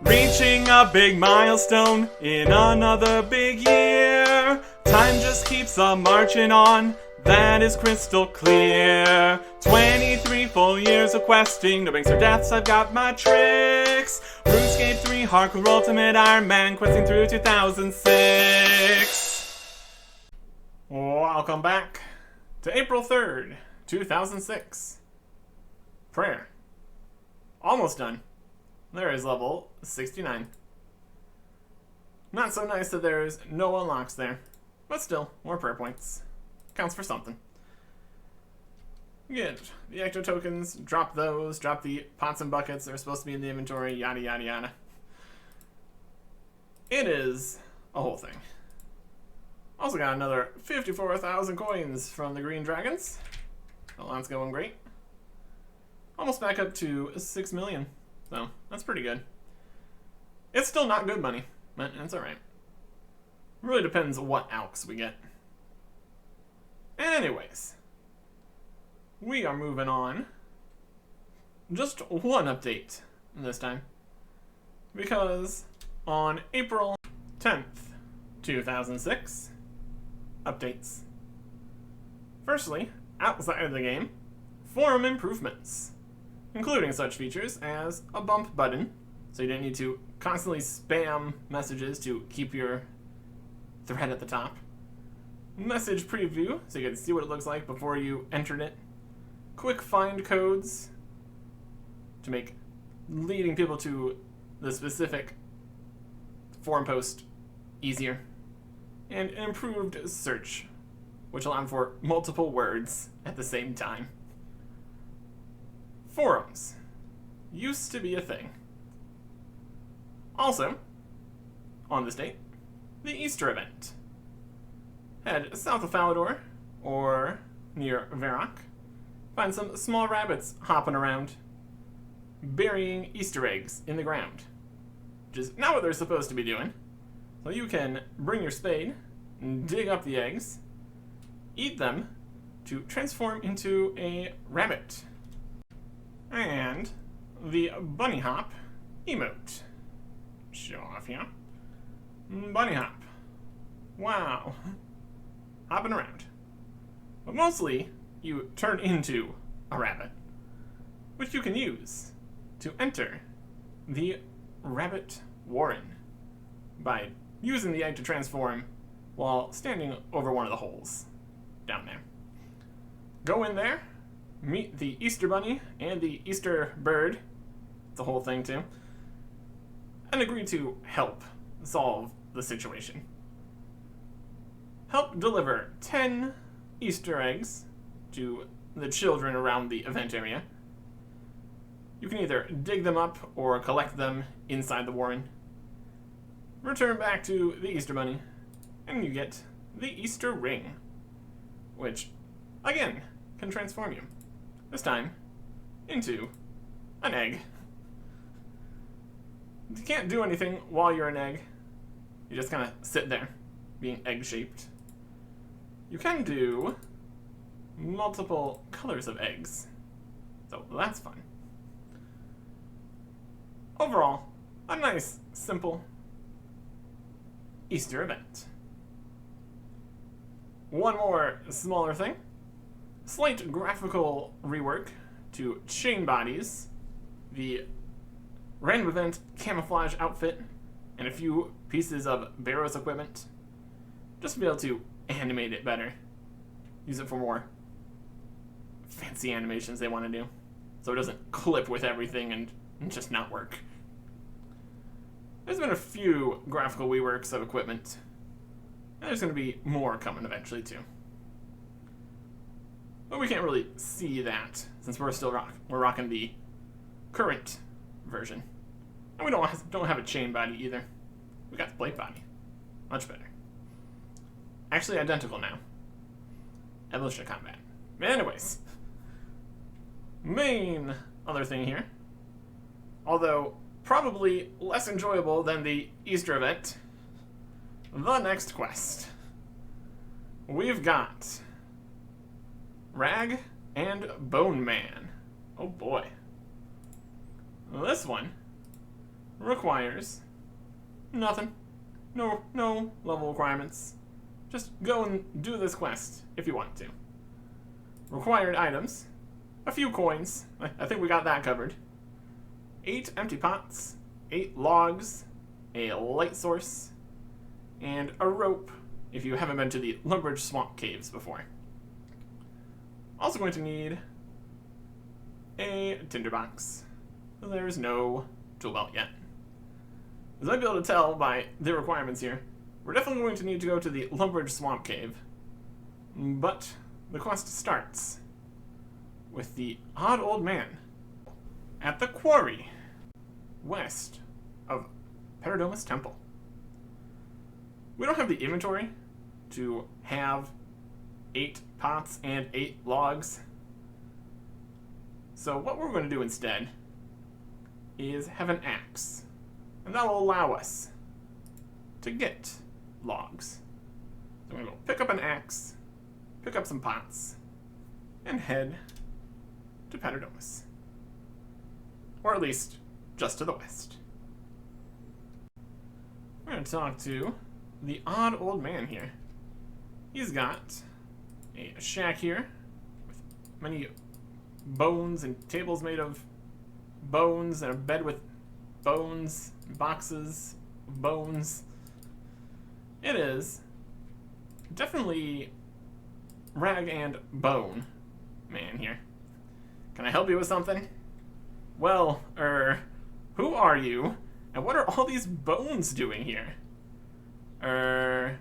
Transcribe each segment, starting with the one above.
Reaching a big milestone in another big year. Time just keeps on marching on, that is crystal clear. 23 full years of questing, no banks or deaths, I've got my tricks. RuneScape 3 Hardcore Ultimate Ironman, questing through 2006. Welcome back to April 3rd, 2006. Prayer. Almost done. There is level 69. Not so nice that there's no unlocks there, but still, more prayer points. Counts for something. Get the ecto tokens, drop those, drop the pots and buckets that are supposed to be in the inventory, yada yada yada. It is a whole thing. Also got another 54,000 coins from the green dragons. Well, that's going great. Almost back up to 6 million. So, that's pretty good. It's still not good money, but it's alright. Really depends what alks we get. Anyways, we are moving on. Just one update this time. Because on April 10th, 2006, updates. Firstly, outside of the game, forum improvements, including such features as a bump button, so you don't need to constantly spam messages to keep your thread at the top. Message preview, so you can see what it looks like before you entered it. Quick find codes to make leading people to the specific forum post easier. And improved search, which allows for multiple words at the same time. Forums used to be a thing. Also, on this date, the Easter event. Head south of Falador, or near Varrock, find some small rabbits hopping around, burying Easter eggs in the ground, which is not what they're supposed to be doing. So you can bring your spade, dig up the eggs, eat them to transform into a rabbit. And the bunny hop emote. Show off here. Bunny hop. Wow. Hopping around. But mostly, you turn into a rabbit, which you can use to enter the rabbit warren by using the egg to transform while standing over one of the holes down there. Go in there, meet the Easter Bunny and the Easter Bird, it's a whole thing too, and agree to help solve the situation. Help deliver 10 Easter eggs to the children around the event area. You can either dig them up or collect them inside the warren. Return back to the Easter Bunny, and you get the Easter ring, which, again, can transform you. This time, into an egg. You can't do anything while you're an egg. You just kind of sit there, being egg-shaped. You can do multiple colors of eggs, so that's fun. Overall, a nice, simple Easter event. One more smaller thing. Slight graphical rework to chain bodies, the random event camouflage outfit, and a few pieces of Barrow's equipment, just to be able to animate it better. Use it for more fancy animations they want to do, so it doesn't clip with everything and just not work. There's been a few graphical reworks of equipment, and there's going to be more coming eventually too. But we can't really see that since we're rocking the current version, and we don't have a chain body either. We got the plate body, much better. Actually identical now. Evolution of combat. Anyways, main other thing here, although probably less enjoyable than the Easter event, the next quest. We've got Rag and Bone Man. Oh boy. This one requires nothing. No level requirements. Just go and do this quest if you want to. Required items. A few coins. I think we got that covered. 8 empty pots. 8 logs. A light source. And a rope if you haven't been to the Lumbridge Swamp Caves before. Also going to need a tinderbox. There's no tool belt yet. As I'll be able to tell by the requirements here, we're definitely going to need to go to the Lumbridge Swamp Cave. But the quest starts with the odd old man at the quarry west of Paradomus Temple. We don't have the inventory to have 8 pots and 8 logs. So what we're going to do instead is have an axe. And that will allow us to get logs. So we're going to go pick up an axe, pick up some pots, and head to Paradomus. Or at least, just to the west. We're going to talk to the odd old man here. He's got a shack here with many bones and tables made of bones and a bed with bones, boxes of bones. It is definitely rag and bone man here. Can I help you with something? Well, who are you? And what are all these bones doing here? I'm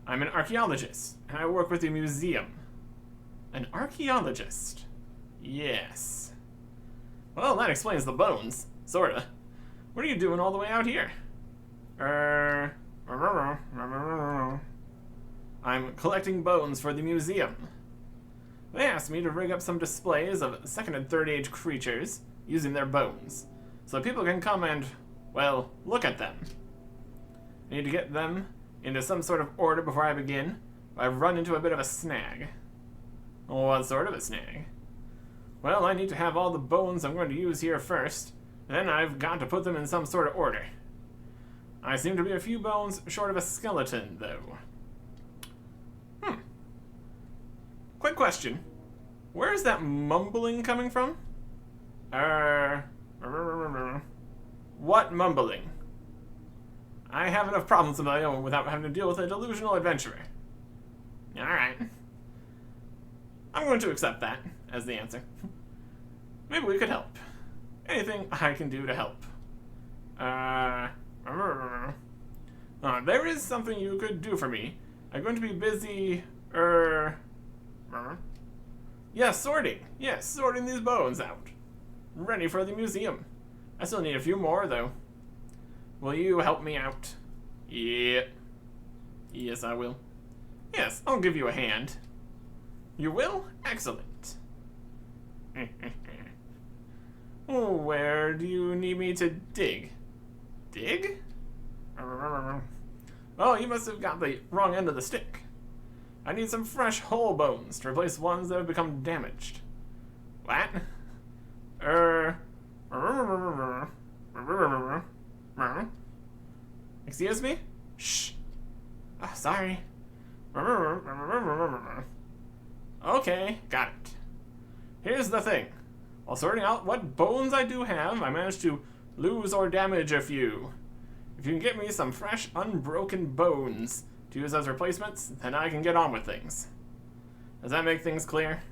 an archaeologist, and I work with the museum. An archaeologist? Yes. Well, that explains the bones, sorta. What are you doing all the way out here? I'm collecting bones for the museum. They asked me to rig up some displays of 2nd and 3rd age creatures using their bones, so people can come and, well, look at them. I need to get them into some sort of order before I begin. I've run into a bit of a snag. What sort of a snag? Well, I need to have all the bones I'm going to use here first, then I've got to put them in some sort of order. I seem to be a few bones short of a skeleton, though. Quick question. Where is that mumbling coming from? What mumbling? I have enough problems of my own without having to deal with a delusional adventurer. Alright. I'm going to accept that as the answer. Maybe we could help. Anything I can do to help. There is something you could do for me. I'm going to be busy, Yes, sorting. Yes, sorting these bones out. Ready for the museum. I still need a few more, though. Will you help me out? Yeah. Yes, I will. Yes, I'll give you a hand. You will? Excellent. Oh, where do you need me to dig? Dig? Oh, you must have got the wrong end of the stick. I need some fresh whole bones to replace ones that have become damaged. What? Excuse me? Shh. Oh, sorry. Okay, got it. Here's the thing. While sorting out what bones I do have, I managed to lose or damage a few. If you can get me some fresh, unbroken bones to use as replacements, then I can get on with things. Does that make things clear?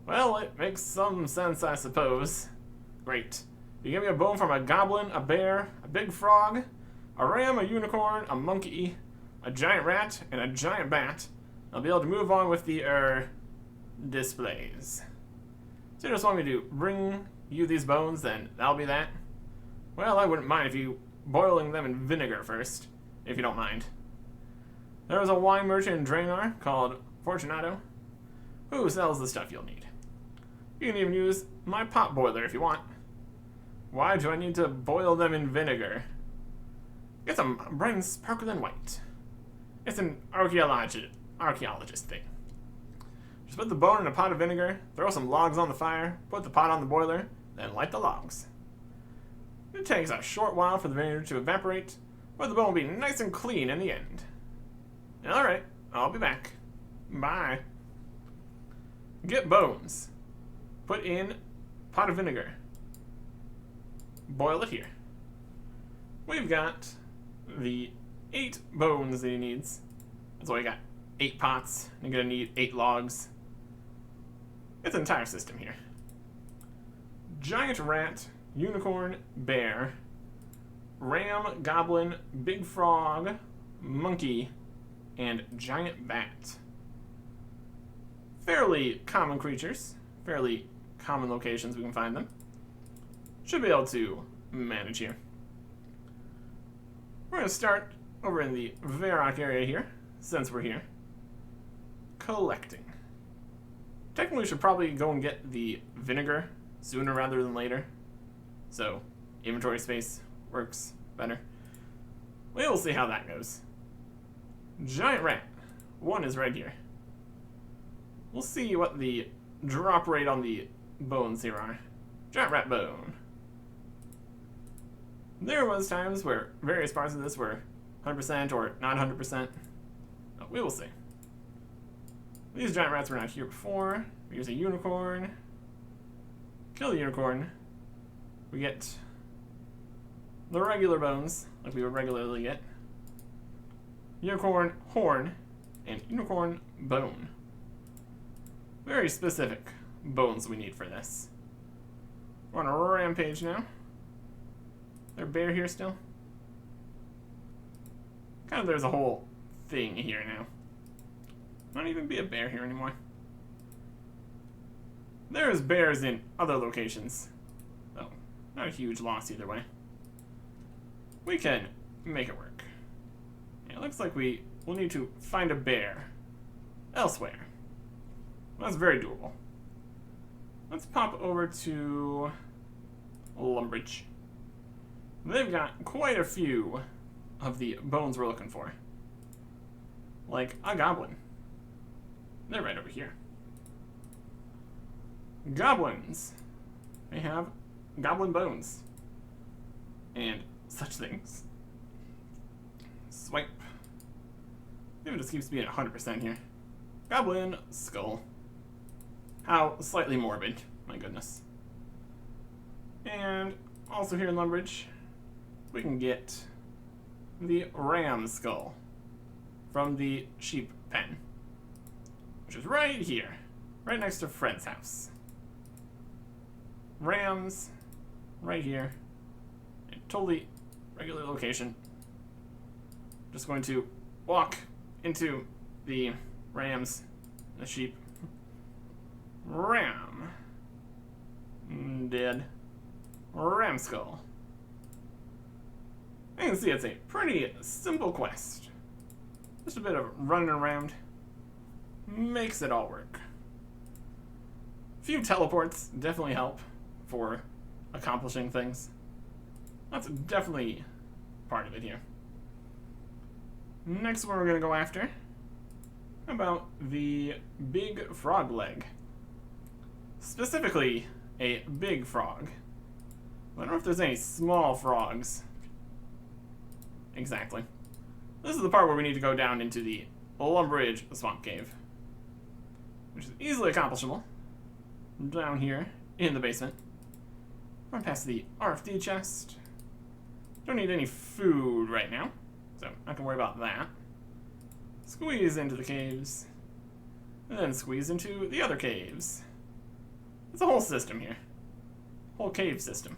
Well, it makes some sense, I suppose. Great. You give me a bone from a goblin, a bear, a big frog, a ram, a unicorn, a monkey, a giant rat, and a giant bat. I'll be able to move on with the, displays. So you just want me to bring you these bones, then that'll be that? Well, I wouldn't mind if you boiling them in vinegar first, if you don't mind. There was a wine merchant in Draenor called Fortunato, who sells the stuff you'll need. You can even use my pot boiler if you want. Why do I need to boil them in vinegar? Get some bright and sparkling white. It's an archaeologist thing. Just put the bone in a pot of vinegar, throw some logs on the fire, put the pot on the boiler, then light the logs. It takes a short while for the vinegar to evaporate, but the bone will be nice and clean in the end. Alright, I'll be back. Bye. Get bones. Put in pot of vinegar. Boil it here. We've got the 8 bones that he needs. That's why we got 8 pots. You're gonna need 8 logs. It's an entire system here. Giant rat, unicorn, bear, ram, goblin, big frog, monkey, and giant bat. Fairly common creatures, fairly common locations we can find them. Should be able to manage here. We're going to start over in the Varrock area here, since we're here. Collecting. Technically, we should probably go and get the vinegar sooner rather than later. So, inventory space works better. We will see how that goes. Giant rat. 1 is right here. We'll see what the drop rate on the bones here are. Giant rat bone. There was times where various parts of this were 100% or not 100%. But we will see. These giant rats were not here before. We use a unicorn. Kill the unicorn. We get the regular bones, like we would regularly get. Unicorn horn and unicorn bone. Very specific bones we need for this. We're on a rampage now. There a bear here still? Kind of there's a whole thing here now. Not even be a bear here anymore. There's bears in other locations. Oh, not a huge loss either way. We can make it work. Yeah, it looks like we will need to find a bear elsewhere. Well, that's very doable. Let's pop over to Lumbridge. They've got quite a few of the bones we're looking for. Like a goblin. They're right over here. Goblins. They have goblin bones. And such things. Swipe. Maybe it just keeps being 100% here. Goblin skull. How slightly morbid. My goodness. And also here in Lumbridge, we can get the ram skull from the sheep pen, which is right here, right next to Fred's house. Rams, right here, a totally regular location. Just going to walk into the rams, the sheep. Ram. Dead. Ram skull. You can see it's a pretty simple quest. Just a bit of running around makes it all work. A few teleports definitely help for accomplishing things. That's definitely part of it here. Next one we're going to go after, how about the big frog leg. Specifically, a big frog. I don't know if there's any small frogs. Exactly. This is the part where we need to go down into the Lumbridge Swamp Cave, which is easily accomplishable. Down here in the basement. Run past the RFD chest. Don't need any food right now, so not gonna worry about that. Squeeze into the caves, and then squeeze into the other caves. It's a whole system here. Whole cave system.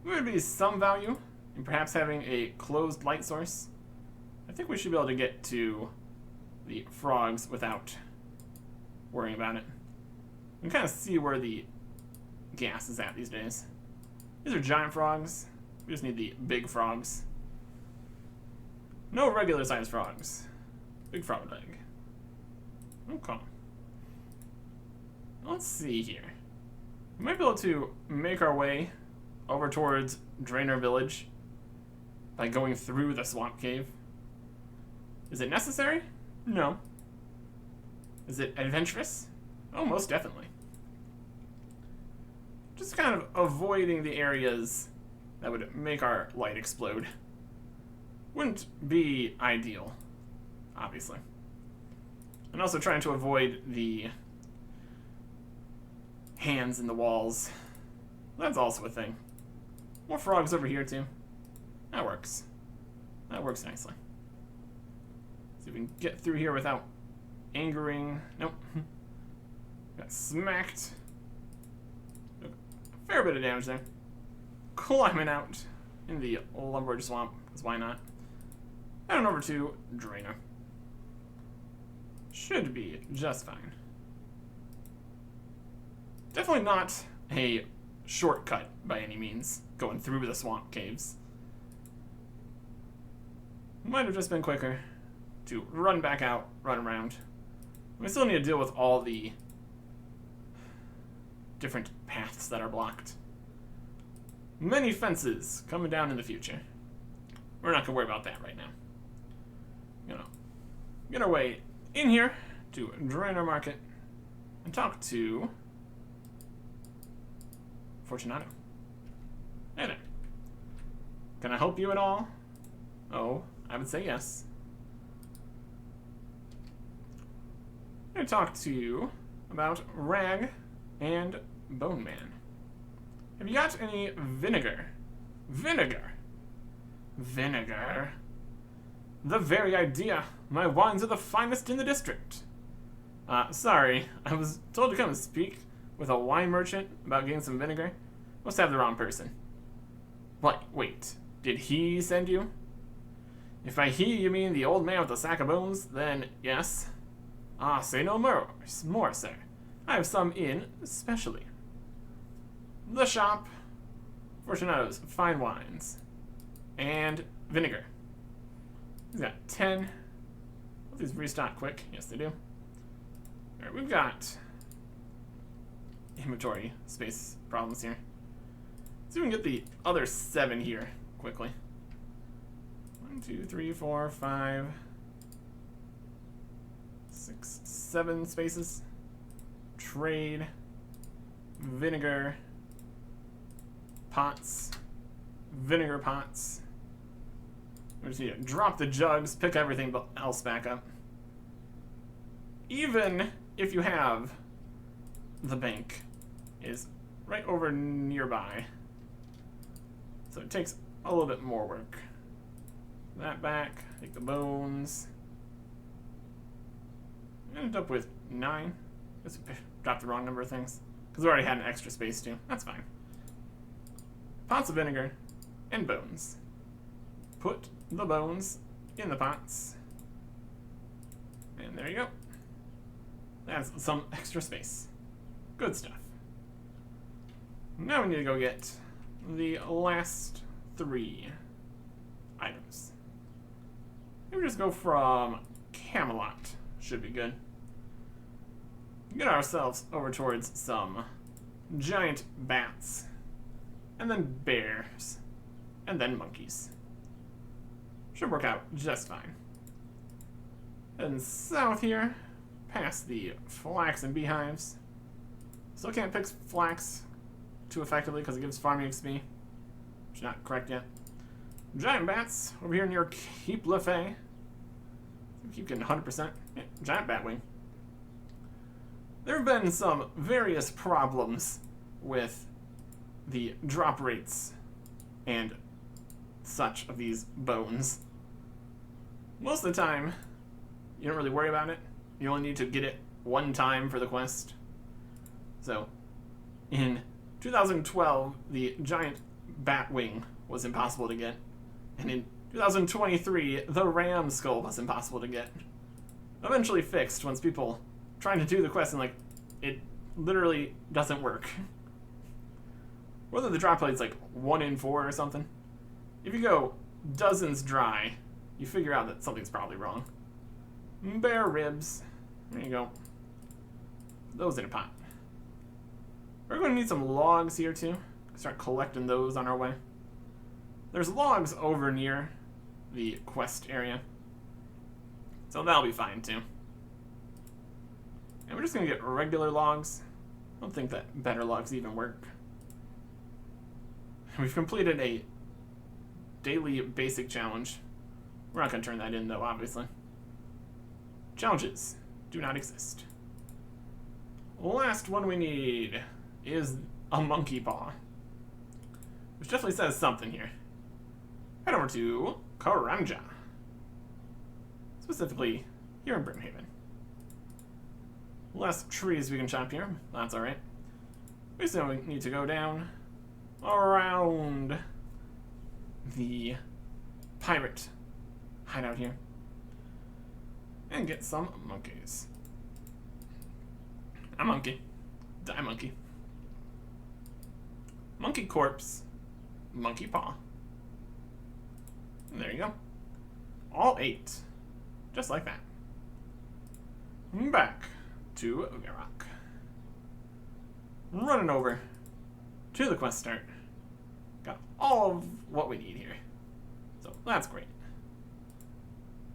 There would be some value in perhaps having a closed light source. I think we should be able to get to the frogs without worrying about it. You can kind of see where the gas is at these days. These are giant frogs. We just need the big frogs. No regular sized frogs. Big frog leg. Okay. Let's see here. We might be able to make our way over towards Draenor Village by going through the swamp cave. Is it necessary? No. Is it adventurous? Oh, most definitely. just kind of avoiding the areas that would make our light explode. Wouldn't be ideal, obviously. And also trying to avoid the hands in the walls. That's also a thing. More frogs over here, too. That works. That works nicely. See if we can get through here without angering. Nope. Got smacked. A fair bit of damage there. Climbing out in the lumber swamp, because why not? And over to Drainer. Should be just fine. Definitely not a shortcut by any means, going through the swamp caves. Might have just been quicker to run back out, run around. We still need to deal with all the different paths that are blocked. Many fences coming down in the future. We're not going to worry about that right now. Get our way in here to Drainer Market and talk to Fortunato. Hey there. Can I help you at all? Oh, I would say yes. I'm going to talk to you about Rag and Bone Man. Have you got any vinegar? Vinegar? Vinegar? The very idea. My wines are the finest in the district. Sorry, I was told to come and speak with a wine merchant about getting some vinegar. Must have the wrong person. What? Wait, did he send you? If by he you mean the old man with the sack of bones, then yes. Say no more, sir. I have some in specially. The shop, Fortunato's fine wines, and vinegar. He's got 10. Will these restock quick? Yes, they do. Alright, we've got inventory space problems here. Let's see if we can get the other 7 here quickly. 1, 2, 3, 4, 5, 6, 7 spaces. Trade, vinegar, pots, vinegar pots. We just need to drop the jugs, pick everything else back up. Even if you have the bank is right over nearby. So it takes a little bit more work. That back, take the bones. I ended up with 9. Just dropped the wrong number of things. Because we already had an extra space too. That's fine. Pots of vinegar and bones. Put the bones in the pots. And there you go. That's some extra space. Good stuff. Now we need to go get the last 3 items. Maybe just go from Camelot. Should be good. Get ourselves over towards some giant bats. And then bears. And then monkeys. Should work out just fine. And south here, past the flax and beehives. Still can't pick flax too effectively because it gives farming XP. Which is not correct yet. Giant bats over here near Keep Lefay. Keep getting 100%. Yeah, giant batwing. There have been some various problems with the drop rates and such of these bones. Most of the time, you don't really worry about it. You only need to get it one time for the quest. So, in 2012, the giant batwing was impossible to get. And in 2023, the ram skull was impossible to get. Eventually fixed once people trying to do the quest and like, it literally doesn't work. Whether the drop rate's like 1 in 4 or something. If you go dozens dry, you figure out that something's probably wrong. Bear ribs. There you go. Those in a pot. We're going to need some logs here too. Start collecting those on our way. There's logs over near the quest area. So that'll be fine too. And we're just going to get regular logs. I don't think that better logs even work. We've completed a daily basic challenge. We're not going to turn that in, though, obviously. Challenges do not exist. Last one we need is a monkey paw, which definitely says something here. Head over to Karanja, specifically here in Brimhaven. Less trees we can chop here. That's alright. We still need to go down around the pirate hideout here and get some monkeys. A monkey. Die monkey. Monkey corpse. Monkey paw. And there you go. All 8. Just like that. Back to Varrock. Running over to the quest start. Got all of what we need here. So that's great.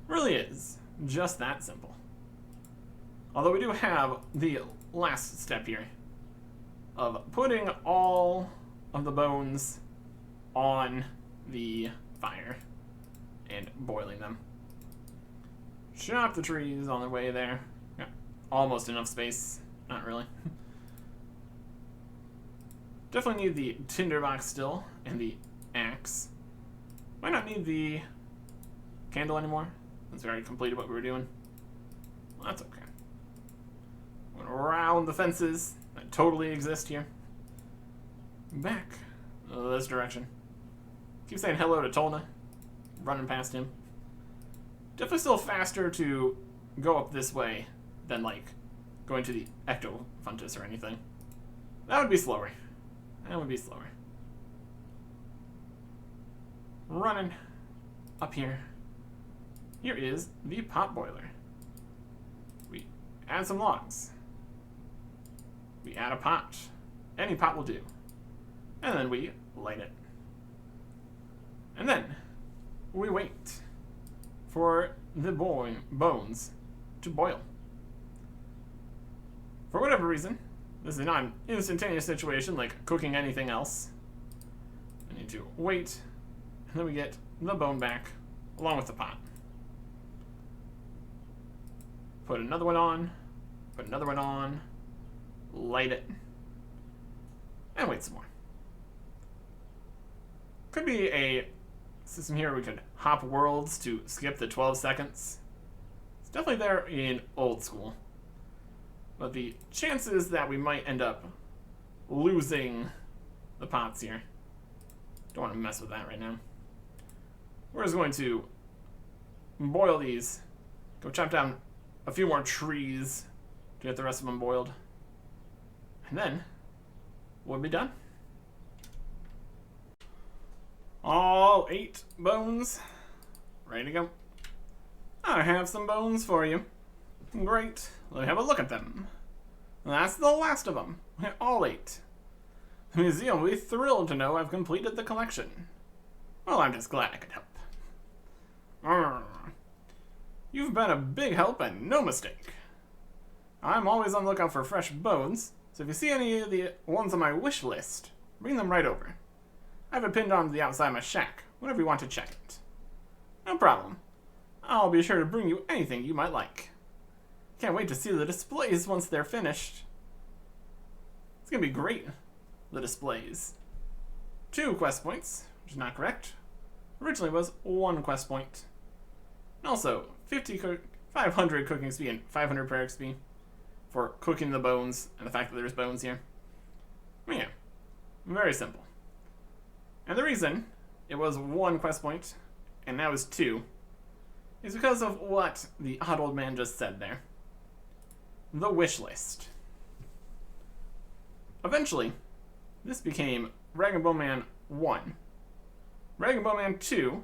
Really is just that simple. Although we do have the last step here of putting all of the bones on the fire and boiling them. Chop the trees on the way there. Got almost enough space. Not really. Definitely need the tinderbox still and the axe. Might not need the candle anymore, since we already completed what we were doing. Well, that's okay. Went around the fences that totally exist here. Back this direction. Keep saying hello to Tolna. Running past him. Definitely still faster to go up this way than, like, going to the Ectofuntus or anything. That would be slower. That would be slower. Running up here. Here is the pot boiler. We add some logs. We add a pot. Any pot will do. And then we light it. And then we wait for the bones to boil. For whatever reason, this is not an instantaneous situation like cooking anything else. We need to wait, and then we get the bone back along with the pot. Put another one on, put another one on, light it, and wait some more. Could be a system here we could hop worlds to skip the 12 seconds. It's definitely there in old school. But the chances that we might end up losing the pots here, don't want to mess with that right now. We're just going to boil these, go chop down a few more trees to get the rest of them boiled, and then we'll be done. All 8 bones ready to go. I have some bones for you. Great. Let me have a look at them. That's the last of them. All 8. The museum will be thrilled to know I've completed the collection. Well, I'm just glad I could help. You've been a big help and no mistake. I'm always on the lookout for fresh bones, so if you see any of the ones on my wish list, bring them right over. I have it pinned on the outside of my shack, whenever you want to check it. No problem. I'll be sure to bring you anything you might like. Can't wait to see the displays once they're finished. It's gonna be great, the displays. 2 quest points, which is not correct. Originally was 1 quest point. And also, 500 cooking XP and 500 prayer XP for cooking the bones and the fact that there's bones here. But yeah, very simple. And the reason it was 1 quest point and now is 2 is because of what the odd old man just said there. The wish list. Eventually, this became Rag and Bone Man 1. Rag and Bone Man 2,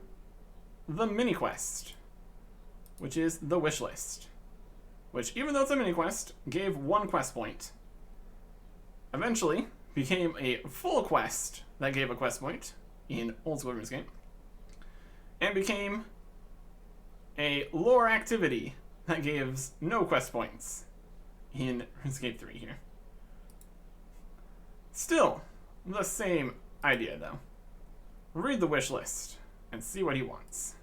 the mini quest, which is the wish list. Which, even though it's a mini quest, gave 1 quest point. Eventually, became a full quest that gave a quest point in old school RuneScape. And became a lore activity that gives no quest points in RuneScape 3 here. Still, the same idea though. read the wish list and see what he wants.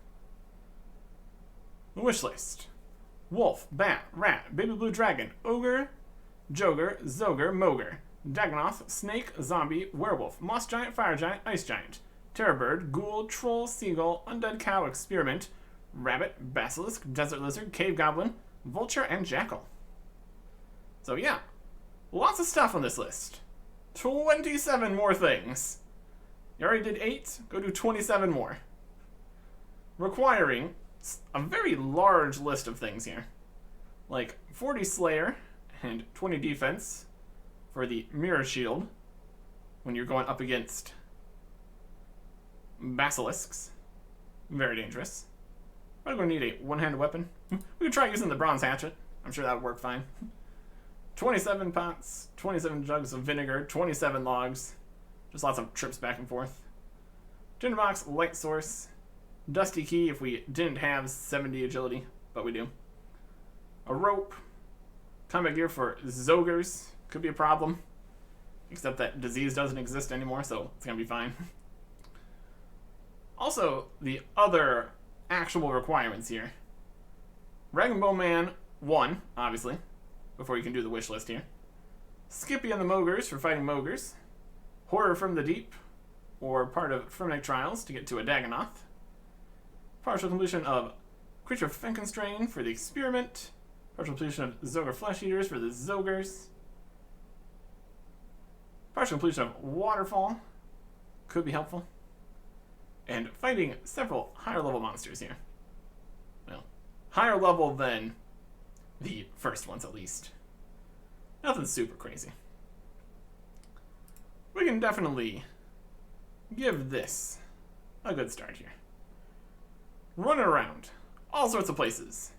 The wish list. Wolf, bat, rat, baby blue dragon, ogre, joger, zoger, moger, dagonoth, snake, zombie, werewolf, moss giant, fire giant, ice giant, terror bird, ghoul, troll, seagull, undead cow, experiment, rabbit, basilisk, desert lizard, cave goblin, vulture, and jackal. So yeah, lots of stuff on this list. 27 more things. You already did 8, go do 27 more. Requiring a very large list of things here. Like 40 Slayer and 20 defense for the mirror shield when you're going up against basilisks. Very dangerous. I'm going to need a one-handed weapon. We could try using the bronze hatchet. I'm sure that would work fine. 27 pots, 27 jugs of vinegar, 27 logs. Just lots of trips back and forth. Tinderbox, light source. Dusty key if we didn't have 70 agility, but we do. A rope. Combat gear for Zogers. Could be a problem. Except that disease doesn't exist anymore, so it's going to be fine. Also, the other actual requirements here. Rag and Bowman 1, obviously, before you can do the wish list here. Skippy and the Mogers for fighting Mogers. Horror from the Deep, or part of Frenetic Trials to get to a Dagonoth. Partial completion of Creature of Fenkenstrain for the Experiment. Partial completion of Zoger Flesh Eaters for the Zogers. Partial completion of Waterfall. Could be helpful. And fighting several higher level monsters here. Well, higher level than the first ones at least. Nothing super crazy. We can definitely give this a good start here. Running around all sorts of places.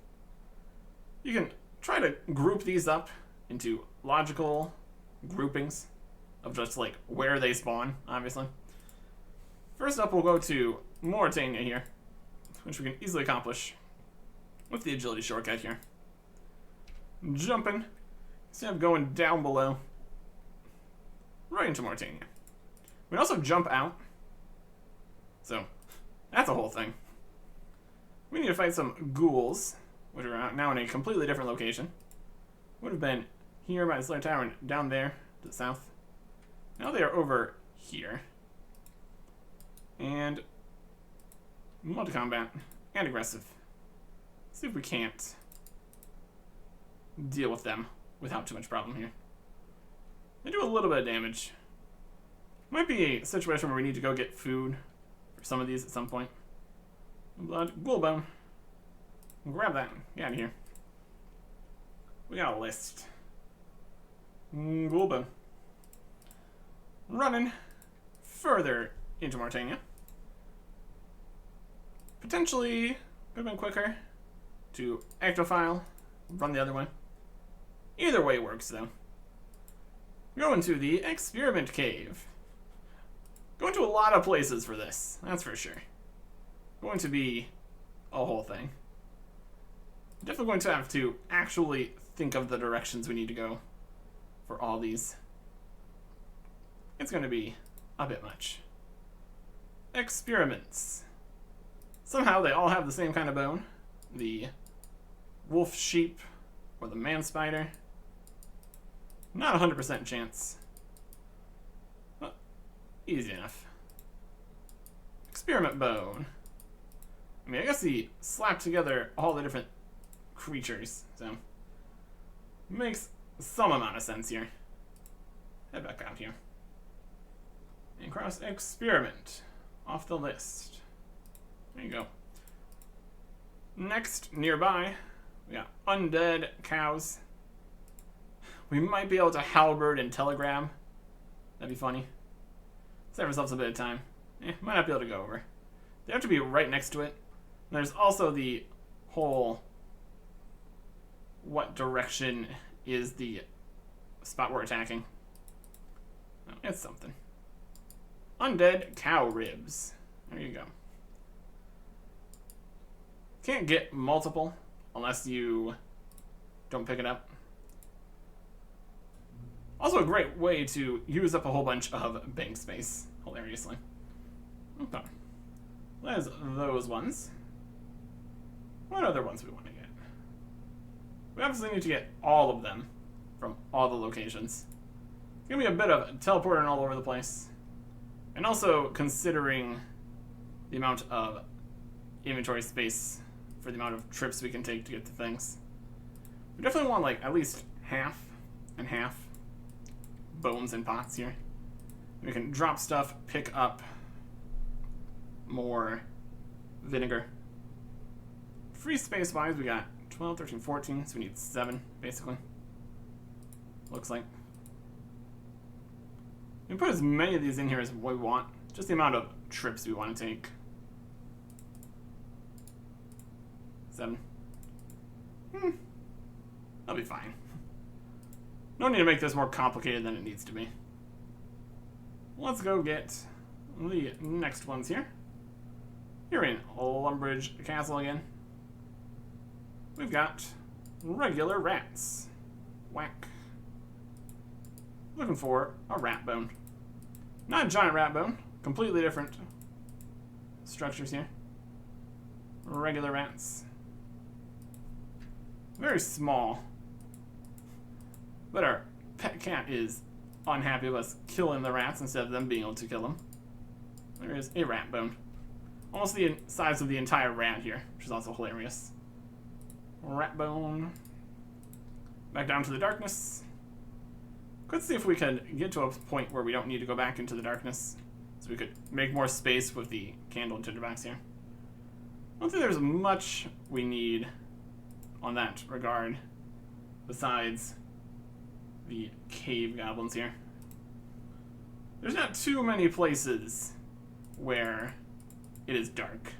You can try to group these up into logical groupings of just like where they spawn, obviously. First up, we'll go to Mauritania here, which we can easily accomplish with the agility shortcut here. Jumping, instead of going down below, right into Mauritania. We can also jump out, so that's a whole thing. We need to fight some ghouls, which are now in a completely different location. Would have been here by the Slayer Tower and down there to the south. Now they are over here. And multi-combat and aggressive. See if we can't deal with them without too much problem here. They do a little bit of damage. Might be a situation where we need to go get food for some of these at some point. Blood, ghoul bone. Grab that. Get out of here. We got a list. Ghoul bone. Running further into Mauritania. Potentially could have been quicker to Ectophile, run the other way. Either way works though. Going to the Experiment Cave. Going to a lot of places for this, that's for sure. Going to be a whole thing. Definitely going to have to actually think of the directions we need to go for all these. It's going to be a bit much. Experiments. Somehow they all have the same kind of bone. The wolf sheep or the man spider. Not 100% chance. But easy enough. Experiment bone. I mean, I guess he slapped together all the different creatures, so makes some amount of sense here. Head back out here. And cross experiment off the list. There you go. Next, nearby, we got undead cows. We might be able to halberd and telegram. That'd be funny. Save ourselves a bit of time. Might not be able to go over. They have to be right next to it. And there's also the whole what direction is the spot we're attacking. Oh, it's something. Undead cow ribs. There you go. Can't get multiple unless you don't pick it up. Also a great way to use up a whole bunch of bank space, hilariously. Okay. There's those ones. What other ones we want to get? We obviously need to get all of them from all the locations. It's going to be a bit of teleporting all over the place. And also considering the amount of inventory space for the amount of trips we can take to get to things. We definitely want like at least half and half bones and pots here. We can drop stuff, pick up more vinegar. Free space wise, we got 12, 13, 14, so we need 7 basically. Looks like. We can put as many of these in here as we want, just the amount of trips we want to take. 7. That'll be fine. No need to make this more complicated than it needs to be. Let's go get the next ones here. Here in Lumbridge Castle again. We've got regular rats. Whack. Looking for a rat bone. Not a giant rat bone. Completely different structures here. Regular rats. Very small. But our pet cat is unhappy with us killing the rats instead of them being able to kill them. There is a rat bone. Almost the size of the entire rat here, which is also hilarious. Rat bone. Back down to the darkness. Let's see if we could get to a point where we don't need to go back into the darkness. So we could make more space with the candle and tinderbox here. I don't think there's much we need on that regard besides the cave goblins here. There's not too many places where it is dark.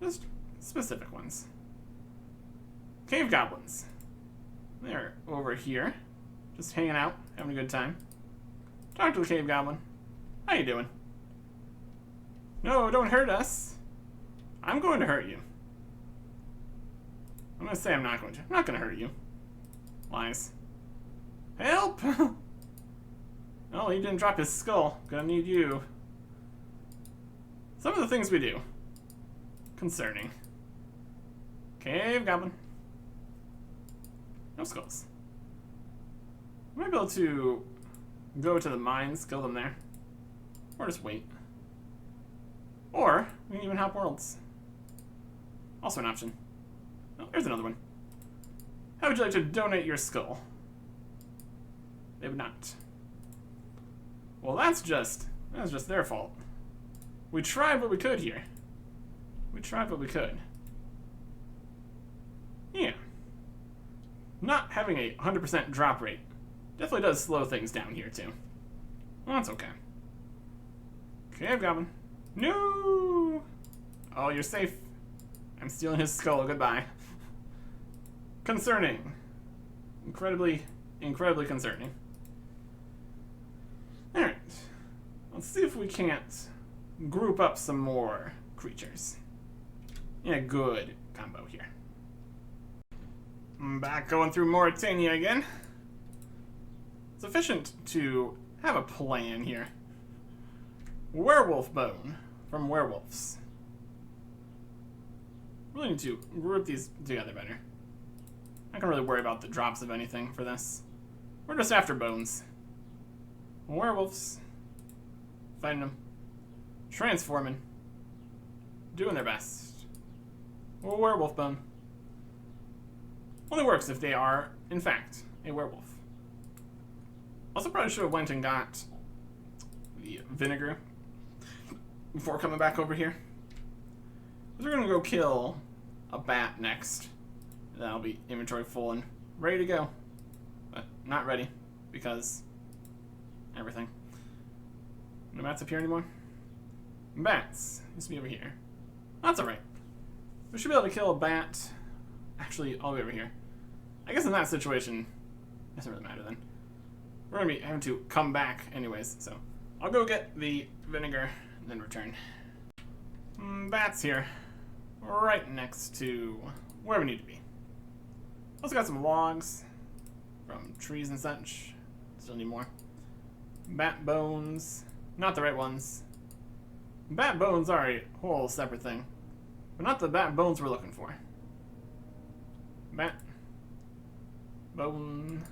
Just specific ones. Cave goblins. They're over here. Just hanging out, having a good time. Talk to the cave goblin. How you doing? No, don't hurt us. I'm going to hurt you. I'm going to say I'm not going to. I'm not going to hurt you. Lies. Help! Oh, he didn't drop his skull. Gonna need you. Some of the things we do. Concerning. Cave goblin. No skulls. We might be able to go to the mines, kill them there. Or just wait. Or, we can even hop worlds. Also an option. Oh, here's another one. How would you like to donate your skull? They would not. Well, that's just their fault. We tried what we could here. We tried what we could. Yeah. Not having a 100% drop rate definitely does slow things down here, too. Well, that's okay. Cave goblin. No! Oh, you're safe. I'm stealing his skull. Goodbye. Concerning. Incredibly concerning. Alright. Let's see if we can't group up some more creatures. In a good combo here. I'm back going through Mauritania again. Sufficient to have a plan here. Werewolf bone from werewolves. Really need to group these together better. I can't really worry about the drops of anything for this. We're just after bones. Werewolves. Fighting them. Transforming. Doing their best. Well, werewolf bone. Only works if they are, in fact, a werewolf. Also probably should have went and got the vinegar before coming back over here. We're gonna go kill a bat next. That'll be inventory full and ready to go. But not ready because everything. No bats up here anymore? Bats. Used to be over here. That's alright. We should be able to kill a bat actually all the way over here. I guess in that situation, it doesn't really matter then. We're going to be having to come back anyways, so I'll go get the vinegar and then return. Bats here. Right next to where we need to be. Also got some logs from trees and such. Still need more. Bat bones. Not the right ones. bat bones are a whole separate thing. But not the bat bones we're looking for. Bat bone,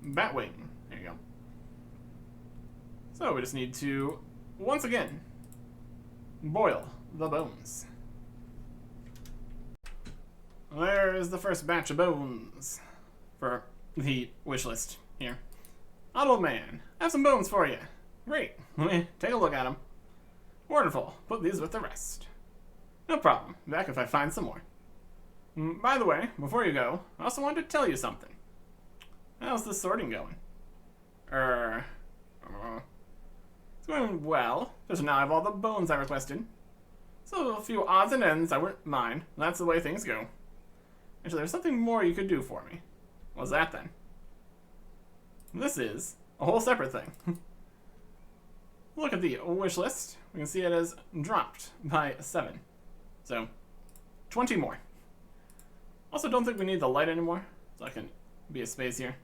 bat wing. There you go. So we just need to, once again, boil the bones. There's the first batch of bones for the wish list here. Old man, I have some bones for you. Great. Let me take a look at them. Wonderful. Put these with the rest. No problem. Back if I find some more. By the way, before you go, I also wanted to tell you something. How's the sorting going? It's going well. Just now I have all the bones I requested. So a few odds and ends I wouldn't mind. That's the way things go. Actually, there's something more you could do for me. What's that then? This is a whole separate thing. Look at the wish list. We can see it has dropped by 7. So, 20 more. Also, don't think we need the light anymore. So I can be a space here.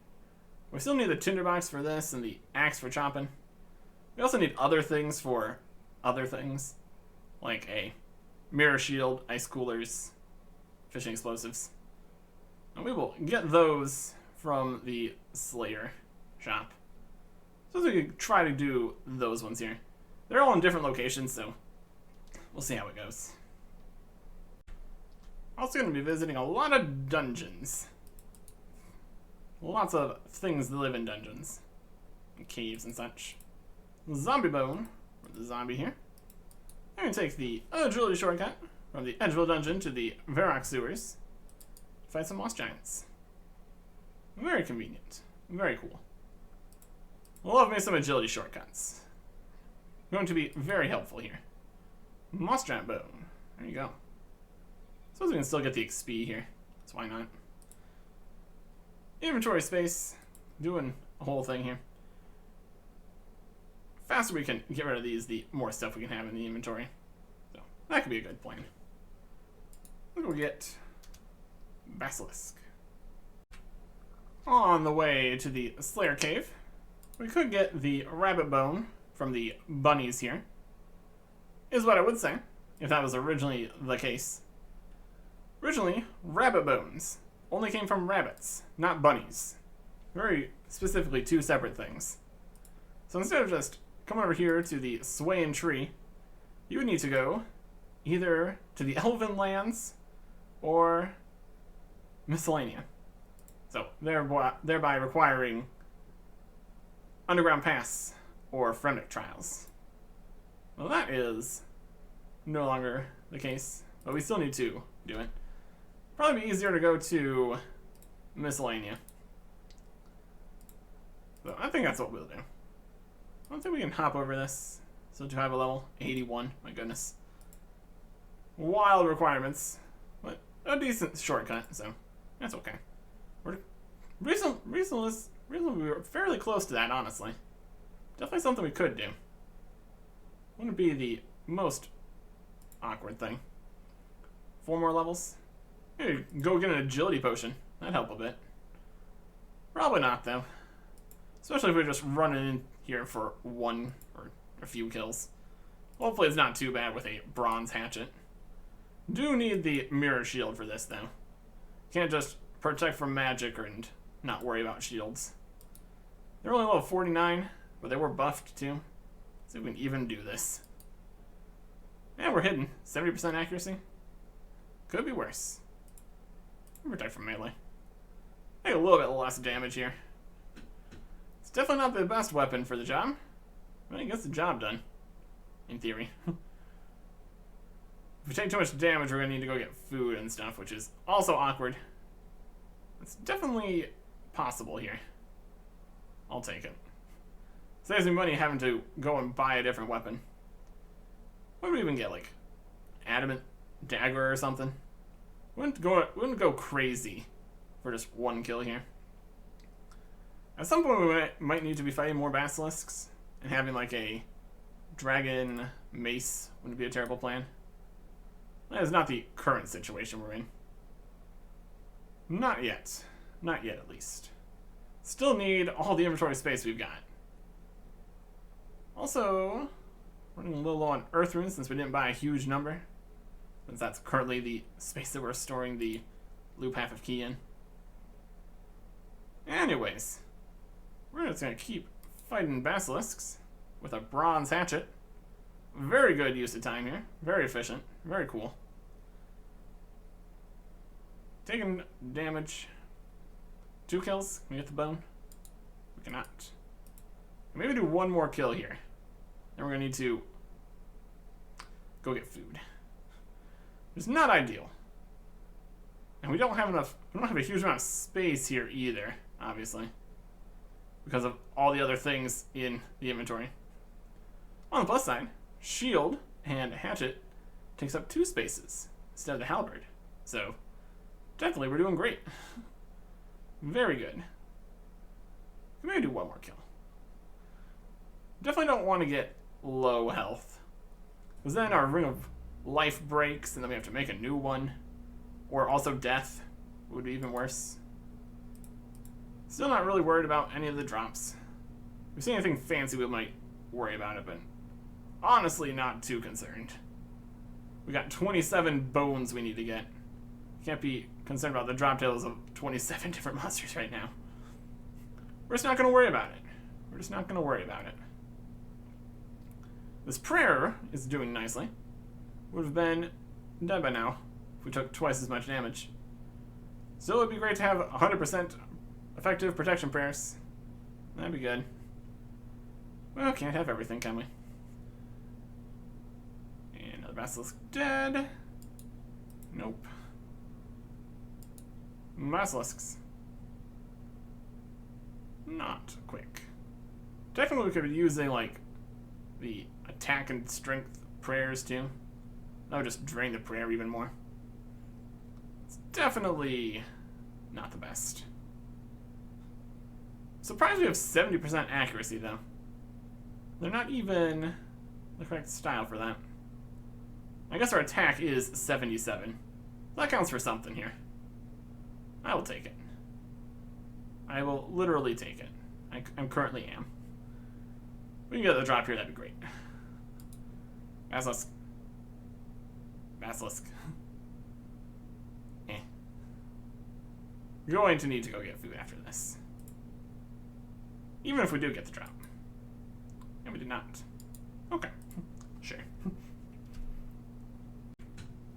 We still need the tinderbox for this and the axe for chopping. We also need other things for other things. Like a mirror shield, ice coolers, fishing explosives. And we will get those from the Slayer shop. So we can try to do those ones here. They're all in different locations, so we'll see how it goes. Also going to be visiting a lot of dungeons. Lots of things that live in dungeons. And caves and such. Zombie bone, for the zombie here. I'm going to take the agility shortcut from the Edgeville dungeon to the Varrock sewers. Fight some moss giants. Very convenient. Very cool. Love me some agility shortcuts. Going to be very helpful here. Moss giant bone. There you go. Suppose we can still get the XP here. So why not? Inventory space. Doing a whole thing here. Faster we can get rid of these, the more stuff we can have in the inventory. So that could be a good plan. We'll get Basilisk. On the way to the Slayer Cave, we could get the rabbit bone from the bunnies here. Is what I would say, if that was originally the case. Originally, rabbit bones only came from rabbits, not bunnies. Very specifically two separate things. So instead of just coming over here to the swaying tree, you would need to go either to the Elven lands or Miscellanea. So thereby requiring underground pass or Fremdek trials. Well, that is no longer the case, but we still need to do it. Probably be easier to go to Miscellanea. So I think that's what we'll do. I don't think we can hop over this. So to have a level 81, my goodness. Wild requirements, but a decent shortcut, so that's okay. We're recently we were fairly close to that, honestly. Definitely something we could do. Wouldn't be the most awkward thing. 4 more levels. Maybe go get an agility potion. That'd help a bit. Probably not, though. Especially if we're just running in here for one or a few kills. Hopefully it's not too bad with a bronze hatchet. Do need the mirror shield for this, though. Can't just protect from magic and not worry about shields. They're only level 49, but they were buffed, too. So we can even do this. And we're hitting 70% accuracy. Could be worse. Protect from melee. Take a little bit less damage here. It's definitely not the best weapon for the job, but it gets the job done, in theory. If we take too much damage, we're going to need to go get food and stuff, which is also awkward. It's definitely possible here. I'll take it. Saves me money having to go and buy a different weapon. What would we even get, like adamant dagger or something? Wouldn't go crazy for just one kill here. At some point we might need to be fighting more basilisks, and having like a dragon mace wouldn't be a terrible plan. That is not the current situation we're in. Not yet. Not yet, at least. Still need all the inventory space we've got. Also, Running a little low on earth runes since we didn't buy a huge number. Since that's currently the space that we're storing the loop half of key in. Anyways, we're just going to keep fighting basilisks with a bronze hatchet. Very good use of time here. Very efficient. Very cool. Taking damage. 2 kills. Can we get the bone? We cannot. Maybe do one more kill here. Then we're going to need to go get food. It's not ideal. And we don't have enough, we don't have a huge amount of space here either, obviously. Because of all the other things in the inventory. On the plus side, shield and hatchet takes up 2 spaces instead of the halberd. So, definitely we're doing great. Very good. Maybe do one more kill. Definitely don't want to get low health. Because then our ring of life breaks and then we have to make a new one. Or also death would be even worse. Still not really worried about any of the drops. If we see anything fancy, we might worry about it, but honestly not too concerned. We got 27 bones we need to get. Can't be concerned about the drop tails of 27 different monsters right now. We're just not going to worry about it. We're just not going to worry about it. This prayer is doing nicely. Would have been dead by now if we took twice as much damage. Still, it would be great to have 100% effective protection prayers. That'd be good. Well, can't have everything, can we? And another basilisk dead. Nope. Basilisks. Not quick. Technically, we could be using, like, the attack and strength prayers, too. That would just drain the prayer even more. It's definitely not the best. Surprised we have 70% accuracy, though. They're not even the correct style for that. I guess our attack is 77. That counts for something here. I will take it. I will literally take it. I currently am. We can get the drop here, that'd be great. Basilisk. Basilisk. Going to need to go get food after this. Even if we do get the drop. And we did not. Okay. Sure.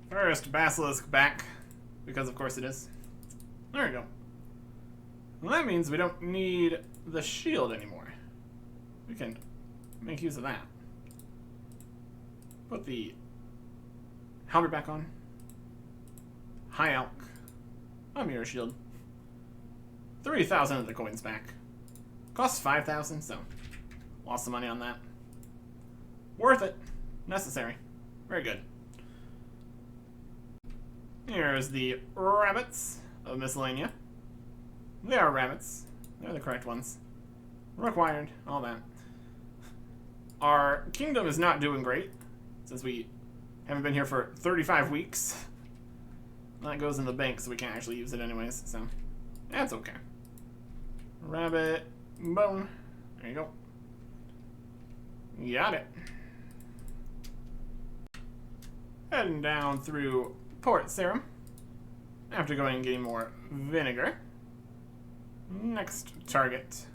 First basilisk back. Because of course it is. There we go. Well, that means we don't need the shield anymore. We can make use of that. Put the helmet back on. High elk. A mirror shield. 3,000 of the coins back. Costs 5,000, so lost some money on that. Worth it. Necessary. Very good. Here's the rabbits of Miscellanea. They are rabbits. They're the correct ones. Required. All that. Our kingdom is not doing great, since we haven't been here for 35 weeks. That goes in the bank, so we can't actually use it anyways, so that's okay. Rabbit bone. There you go. Got it. Heading down through Port Serum. After going and getting more vinegar. Next target.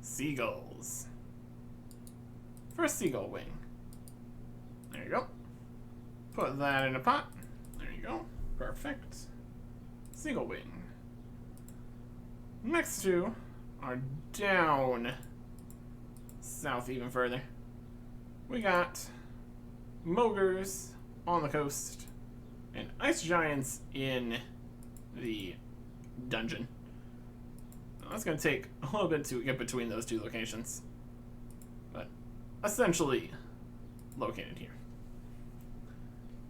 Seagulls. First seagull wing. There you go. Put that in a pot. There you go. Perfect. Seagull wing. Next two are down south even further. We got Mogres on the coast and ice giants in the dungeon. Now, that's going to take a little bit to get between those two locations, but essentially located here.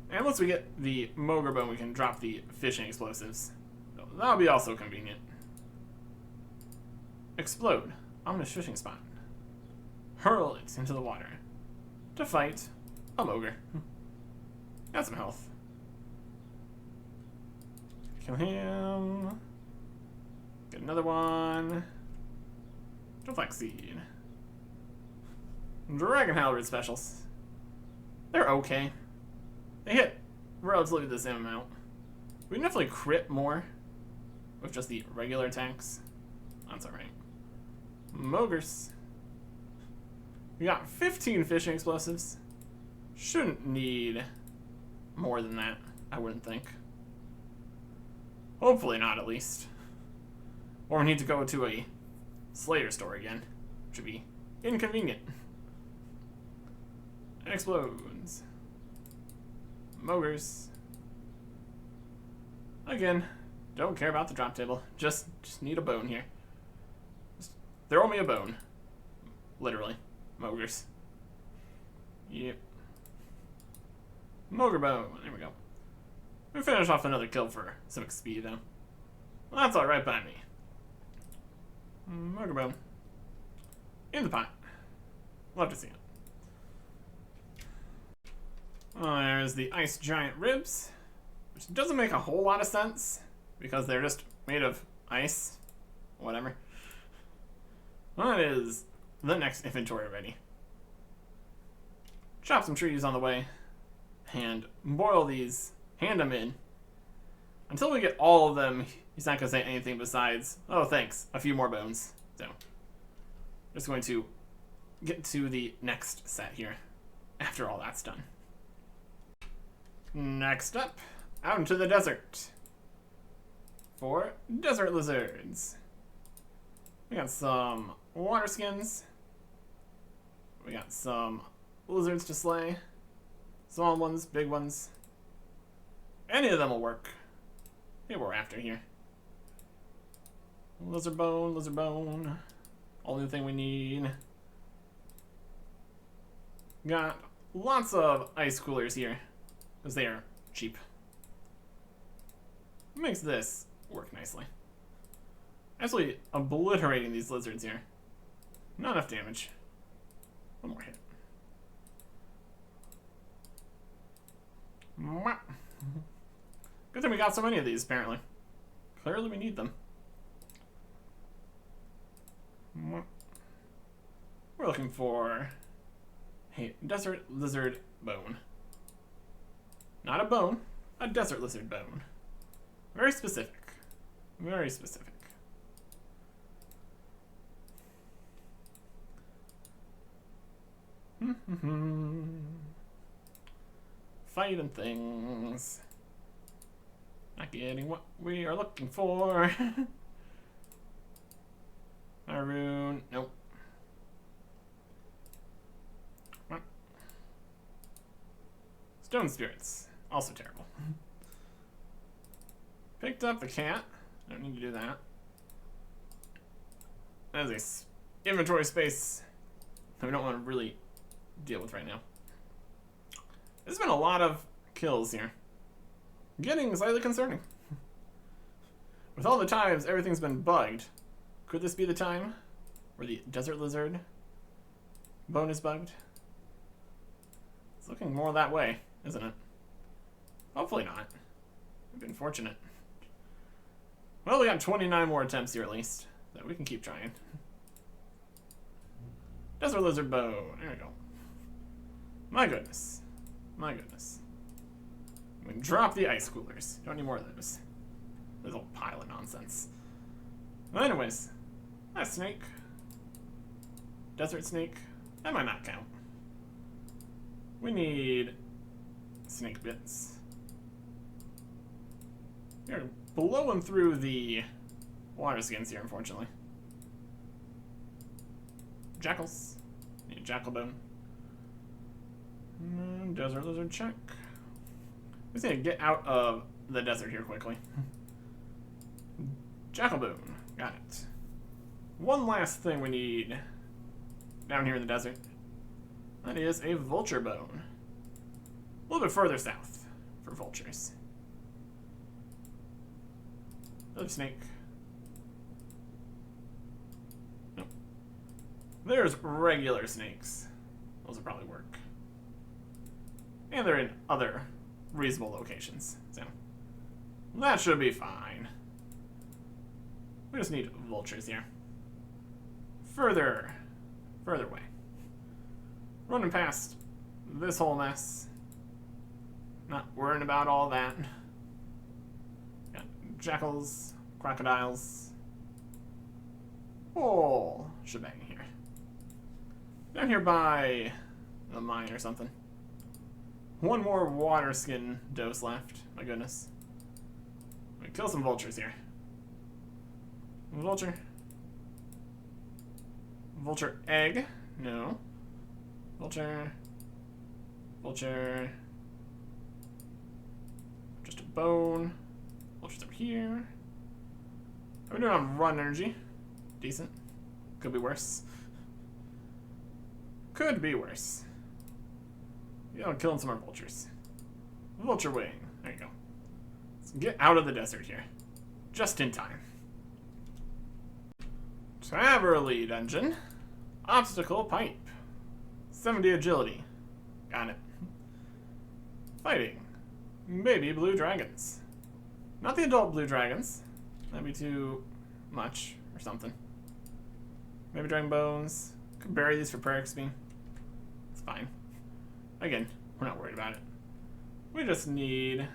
And once we get the Mogre bone, we can drop the fishing explosives. So that'll be also convenient. Explode. Ominous fishing spot. Hurl it into the water to fight a Mogre. Got some health. Kill him. Get another one. Flax seed. Dragon halberd specials. They're okay. They hit relatively the same amount. We can definitely crit more with just the regular attacks. That's alright. Mogres. We got 15 fishing explosives. Shouldn't need more than that, I wouldn't think. Hopefully not, at least. Or we need to go to a Slayer store again, which would be inconvenient. Explodes. Mogres. Again, don't care about the drop table. Just need a bone here. Just throw me a bone. Literally. Mogres. Yep. Mogre bone. There we go. We finished off another kill for some XP, though. Well, that's all right by me. Mogre bone. In the pot. Love to see it. Oh, there's the ice giant ribs, which doesn't make a whole lot of sense because they're just made of ice. Whatever. That is the next inventory ready. Chop some trees on the way and boil these, hand them in. Until we get all of them, he's not going to say anything besides, oh thanks, a few more bones. So, just going to get to the next set here after all that's done. Next up, out into the desert for desert lizards. We got some water skins. We got some lizards to slay. Small ones, big ones. Any of them will work. Here's what we're after here. Lizard bone, lizard bone. Only thing we need. Got lots of ice coolers here, because they are cheap. Makes this work nicely. Absolutely obliterating these lizards here. Not enough damage. One more hit. Good thing we got so many of these, apparently. Clearly we need them. We're looking for a desert lizard bone. Not a bone, a desert lizard bone. Very specific. Very specific. Fighting things. Not getting what we are looking for. Maroon. Nope. Stone spirits. Also terrible. Picked up the cat. Don't need to do that. That is a inventory space that we don't want to really deal with right now. There's been a lot of kills here. Getting slightly concerning. With all the times everything's been bugged, could this be the time where the desert lizard bone is bugged? It's looking more that way, isn't it? Hopefully not. We've been fortunate. Well, we got 29 more attempts here at least, so we can keep trying. Desert lizard bone. There we go. My goodness. My goodness. We can drop the ice coolers. Don't need more of those. There's a pile of nonsense. Well, anyways, that's snake. Desert snake. That might not count. We need snake bits. We're blowing through the water skins here, unfortunately. Jackals. Need a jackal bone. Desert lizard check. We just need to get out of the desert here quickly. Jackal bone. Got it. One last thing we need down here in the desert. That is a vulture bone. A little bit further south for vultures. Another snake. Nope. There's regular snakes. Those will probably work. And they're in other reasonable locations. So that should be fine. We just need vultures here. Further away. Running past this whole mess. Not worrying about all that. Got jackals, crocodiles. Whole shebang here. Down here by a mine or something. One more water skin dose left. My goodness. We kill some vultures here. Vulture. Vulture egg. No. Vulture. Vulture. Just a bone. Vulture's over here. How are we doing on run energy? Decent. Could be worse. Could be worse. Yeah, I'm killing some more vultures. Vulture wing. There you go. Let's get out of the desert here. Just in time. Taverly dungeon. Obstacle pipe. 70 agility. Got it. Fighting. Baby blue dragons. Not the adult blue dragons. That'd be too much or something. Baby dragon bones. Could bury these for prayer XP. It's fine. Again, we're not worried about it. We just need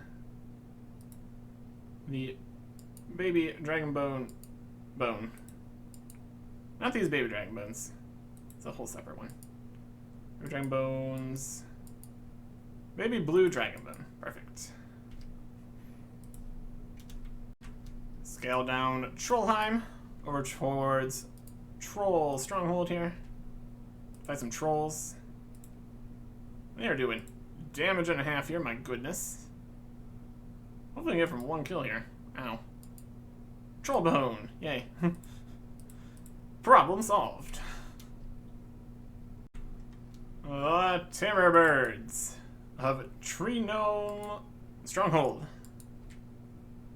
the baby dragon bone. Not these baby dragon bones. It's a whole separate one. Baby dragon bones. Baby blue dragon bone. Perfect. Scale down Trollheim over towards Troll Stronghold here. Fight some trolls. They are doing damage and a half here, my goodness. Hopefully I get from one kill here. Ow. Troll bone. Yay. Problem solved. Timber birds of Tree Gnome Stronghold.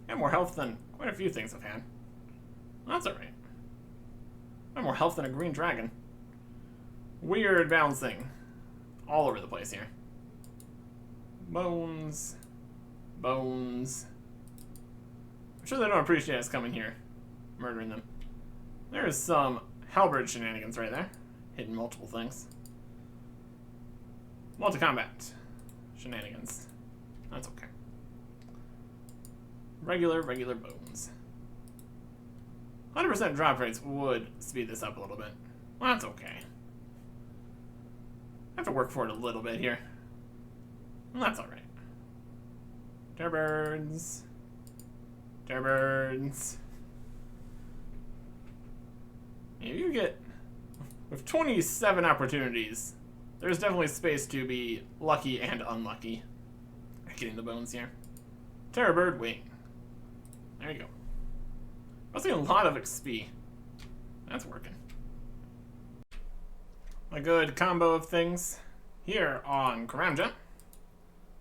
Got more health than quite a few things I've had. Well, that's alright. Got more health than a green dragon. Weird bouncing. All over the place here. Bones. Bones. I'm sure they don't appreciate us coming here. Murdering them. There's some halberd shenanigans right there. Hitting multiple things. Multi-combat shenanigans. That's okay. Regular bones. 100% drop rates would speed this up a little bit. Well, that's okay. I have to work for it a little bit here. Well, that's alright. Tearbirds. Tearbirds. Yeah, you get... With 27 opportunities, there's definitely space to be lucky and unlucky. Getting the bones here. Terrorbird wing. There you go. I was getting a lot of XP. That's working. A good combo of things. Here on Karamja,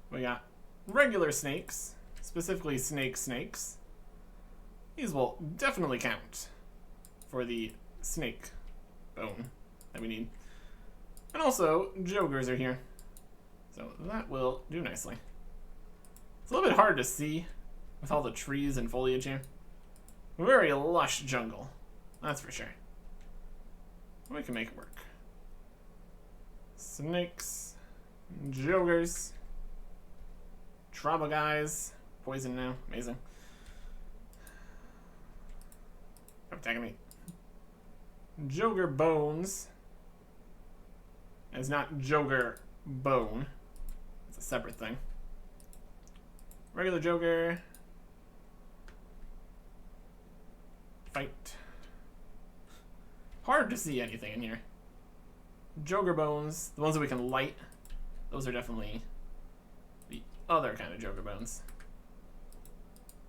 we got regular snakes, specifically snakes. These will definitely count for the snake bone that we need. And also, jogers are here. So that will do nicely. It's a little bit hard to see with all the trees and foliage here. Very lush jungle, that's for sure. We can make it work. Snakes, jogers, trouble guys, poison now, amazing. Stop attacking me. Joger bones. It's not Joger bone. It's a separate thing. Regular Joger. Fight. Hard to see anything in here. Joger bones, the ones that we can light, those are definitely the other kind of Joger bones.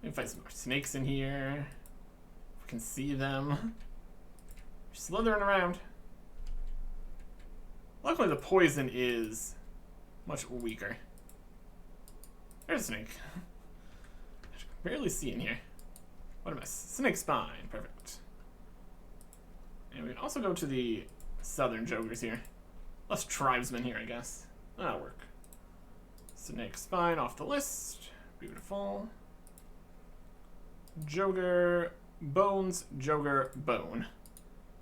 We can fight some more snakes in here. We can see them. Slithering around. Luckily the poison is much weaker. There's a snake. I can barely see in here. What a mess. Snake spine. Perfect. And we can also go to the southern jogers here. Less tribesmen here, I guess. That'll work. Snake spine off the list. Beautiful. Joger bones, Joger bone.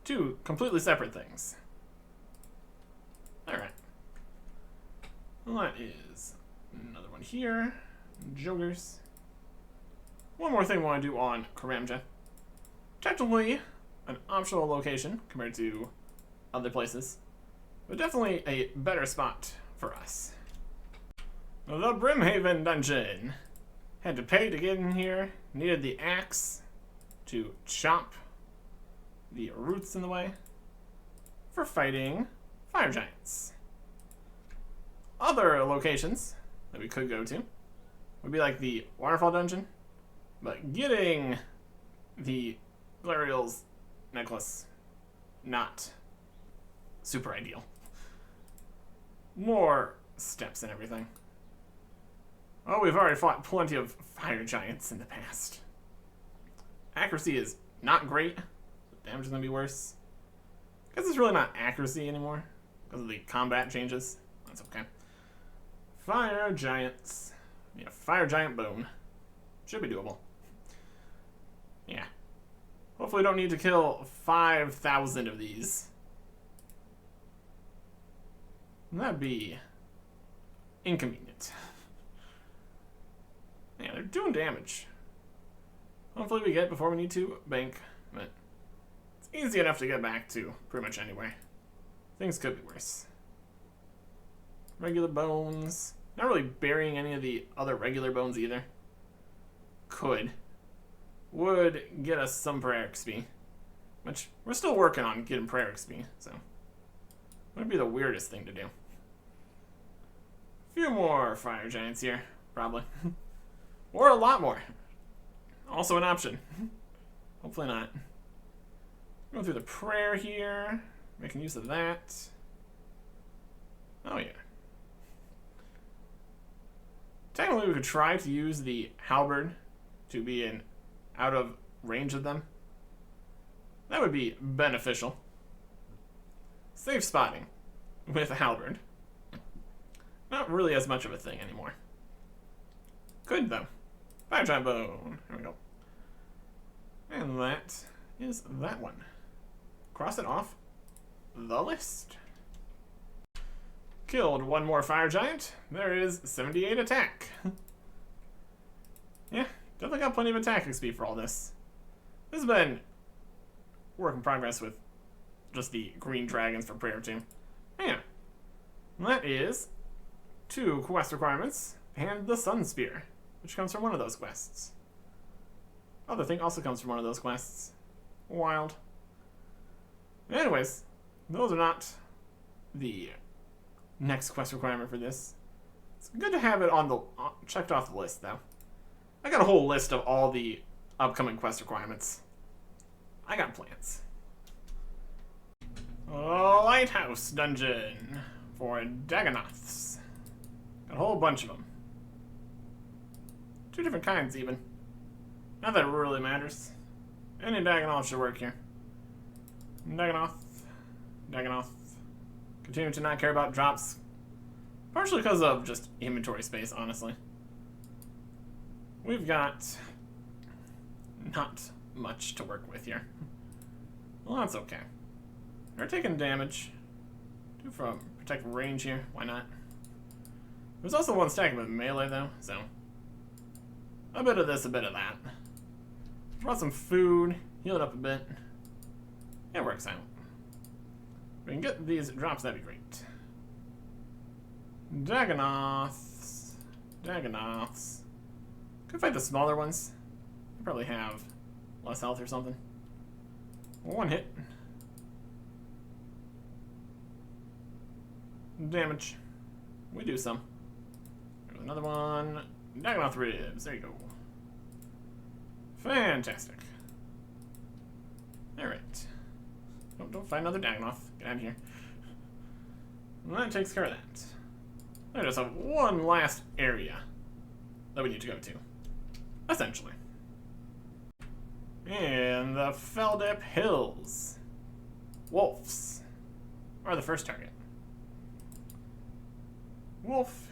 Two completely separate things. Alright. Well, that is another one here. Jokers. One more thing we want to do on Karamja. Technically, an optional location compared to other places, but definitely a better spot for us. The Brimhaven dungeon. Had to pay to get in here. Needed the axe to chop the roots in the way for fighting fire giants. Other locations that we could go to would be like the waterfall dungeon, but getting the Glariel's necklace, not super ideal. More steps and everything. Oh, we've already fought plenty of fire giants in the past. Accuracy is not great. Damage is going to be worse. I guess it's really not accuracy anymore because of the combat changes. That's okay. Fire giants. Yeah, fire giant bone. Should be doable. Yeah. Hopefully we don't need to kill 5,000 of these. That'd be inconvenient. Yeah, they're doing damage. Hopefully we get before we need to bank, but it's easy enough to get back to pretty much anyway. Things could be worse. Regular bones. Not really burying any of the other regular bones either. Could. Would get us some prayer XP. Which, we're still working on getting prayer XP, so. Would be the weirdest thing to do. A few more fire giants here, probably. Or a lot more. Also an option. Hopefully not. Go through the prayer here. Making use of that. Oh yeah. Technically we could try to use the halberd to be in out of range of them. That would be beneficial. Safe spotting with a halberd. Not really as much of a thing anymore. Good though. Fire giant bone. Here we go. And that is that one. Cross it off the list. Killed one more fire giant. There is 78 attack. Yeah, definitely got plenty of attack XP for all this. This has been work in progress with just the green dragons for prayer team. Yeah. That is 2 quest requirements and the Sun Spear, which comes from one of those quests. Other thing also comes from one of those quests. Wild. Anyways, those are not the next quest requirement for this. It's good to have it on the checked off the list, though. I got a whole list of all the upcoming quest requirements. I got plans. Lighthouse dungeon for Dagonoths. Got a whole bunch of them. 2 different kinds, even. Not that it really matters. Any Dagonoth should work here. Dagonoth. Dagonoth. Continue to not care about drops. Partially because of just inventory space, honestly. We've got not much to work with here. Well, that's okay. They're taking damage. Do from protect range here. Why not? There's also one stacking with melee, though, so a bit of this, a bit of that. Brought some food, heal it up a bit. It works out. If we can get these drops, that'd be great. Dagonoths. Dagonoths. Could fight the smaller ones. They probably have less health or something. 1 hit. Damage. We do some. There's another one. Dagonoth ribs. There you go. Fantastic. Alright. Don't find another Dagonoth. Get out of here. And that takes care of that. I just have one last area that we need to go to. Essentially. And the Feldip Hills. Wolves are the first target. Wolf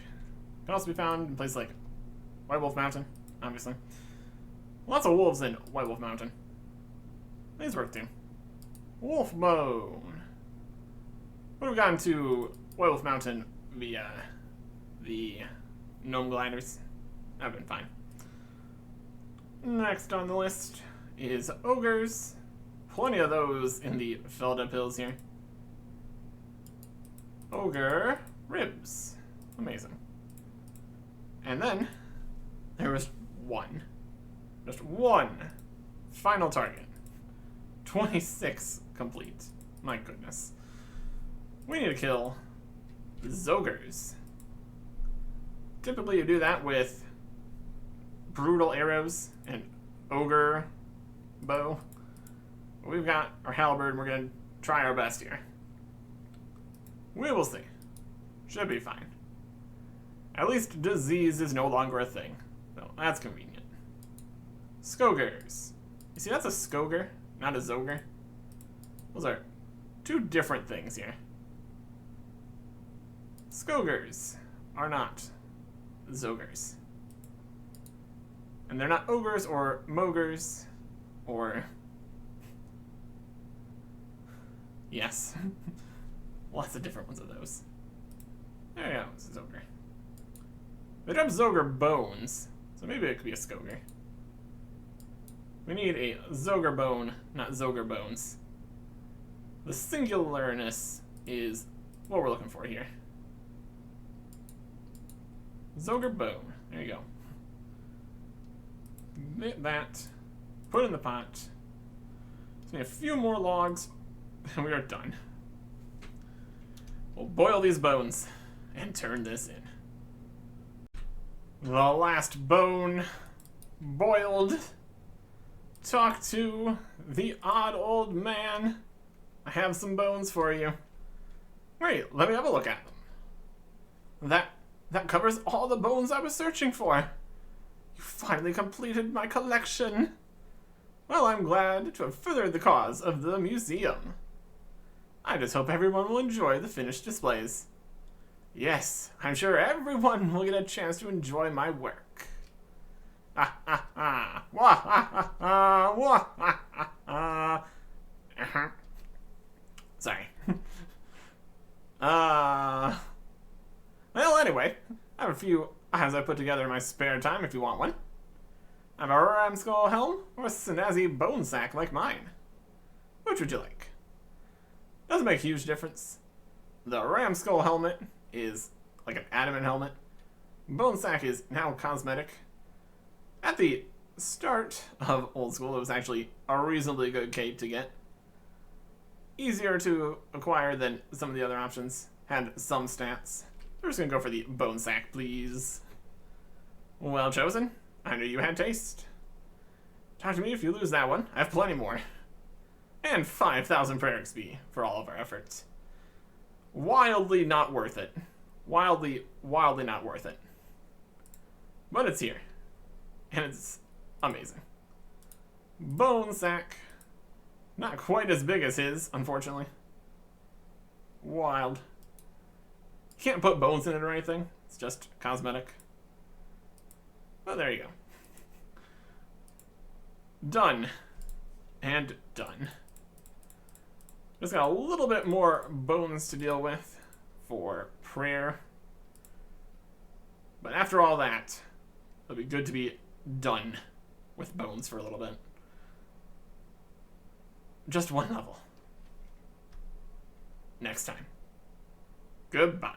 can also be found in places like White Wolf Mountain, obviously. Lots of wolves in White Wolf Mountain. These work too. Wolf Bone. Would have gotten to White Wolf Mountain via the gnome gliders. I've been fine. Next on the list is ogres. Plenty of those in the filled up hills here. Ogre ribs. Amazing. And then there was one. Just one final target. 26 complete. My goodness. We need to kill Zogres. Typically you do that with brutal arrows and ogre bow. We've got our halberd and we're going to try our best here. We will see. Should be fine. At least disease is no longer a thing. So that's convenient. Skogers. You see, that's a Skoger, not a Zoger. Those are two different things here. Skogers are not Zogers. And they're not ogres or mogers or... Yes. Lots of different ones of those. There you go, it's a Zoger. They drop Zoger bones, so maybe it could be a Skoger. We need a Zoger bone, not Zoger bones. The singularness is what we're looking for here. Zoger bone. There you go. Knit that. Put in the pot. Just need a few more logs, and we are done. We'll boil these bones and turn this in. The last bone boiled. Talk to the odd old man. I have some bones for you. Great, let me have a look at them. That covers all the bones I was searching for. You finally completed my collection. Well, I'm glad to have furthered the cause of the museum. I just hope everyone will enjoy the finished displays. Yes, I'm sure everyone will get a chance to enjoy my work. Ha ha ha! Wah ha ha ha! Wah ha ha ha! Sorry. Well, anyway, I have a few items I put together in my spare time if you want one. I have a ram skull helm or a snazzy bone sack like mine. Which would you like? Doesn't make a huge difference. The ram skull helmet is like an adamant helmet. Bone sack is now cosmetic. At the start of old school, it was actually a reasonably good cape to get. Easier to acquire than some of the other options. Had some stats. We're just gonna go for the bone sack, please. Well chosen. I knew you had taste. Talk to me if you lose that one. I have plenty more. And 5,000 prayer XP for all of our efforts. Wildly not worth it. Wildly not worth it. But it's here. And it's amazing. Bone sack. Not quite as big as his, unfortunately. Wild. Can't put bones in it or anything. It's just cosmetic. Well, there you go. Done. And done. Just got a little bit more bones to deal with for prayer. But after all that, it'll be good to be done with bones for a little bit. Just one level. Next time. Goodbye.